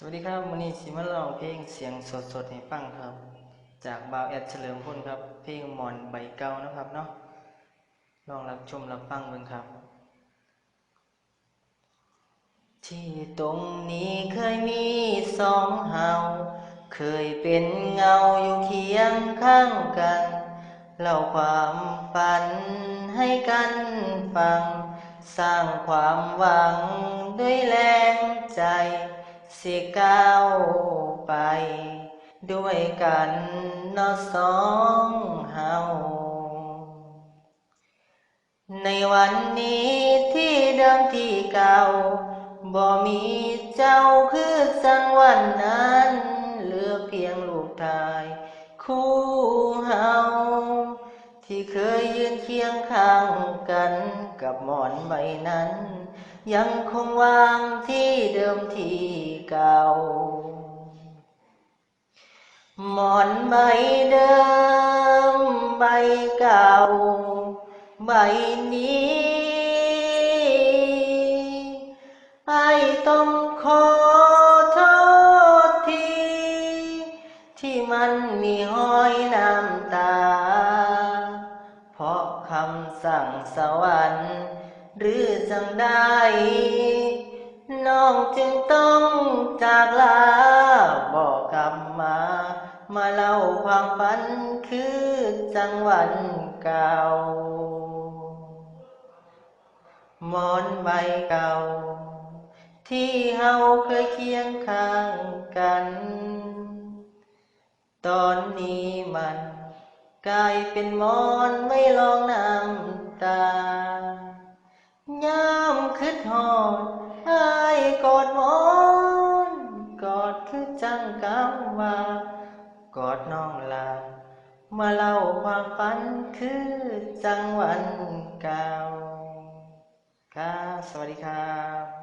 สวัสดีครับวันนี้สิมาร้องเพลงเสียงสดๆให้ฟังครับจากบ่าวแอดเฉลิมพลครับเพลงหมอนใบเก่านะครับเนาะลองรับชมรับฟังเบิ่งครับที่ตรงนี้เคยมีสองเฮาเคยเป็นเงาอยู่เคียงข้างกันเล่าความฝันให้กันฟังสร้างความหวังด้วยแรงใจสิก้าวไปด้วยกันเนาะสองเฮาในวันนี้ที่เดิมที่เก่าบ่มีเจ้าคือจังวันนั้นเหลือเพียงรูปถ่ายคู่เฮาที่เคยยืนเคียงข้างกันกับหมอนใบนั้นยังคงวางที่เดิมที่เก่าหมอนใบเดิมใบเก่าใบนี้ไอ้ต้องขอโทษทีที่มันมีห้อยน้ำตาเพราะคำสั่งสวรรค์หรือจังได้น้องจึงต้องจากลาบอกกลับมาเล่าความฝันคือจังหวันเก่าหมอนใบเก่าที่เฮาเคยเคียงข้างกันตอนนี้มันกลายเป็นหมอนไม่ลองน้ำตายามคิดฮอดอ้ายกอดหมอนกอดคือจังกำว่ากอดน้องลามาเล่าความฝันคือจังวันเก่าครับสวัสดีครับ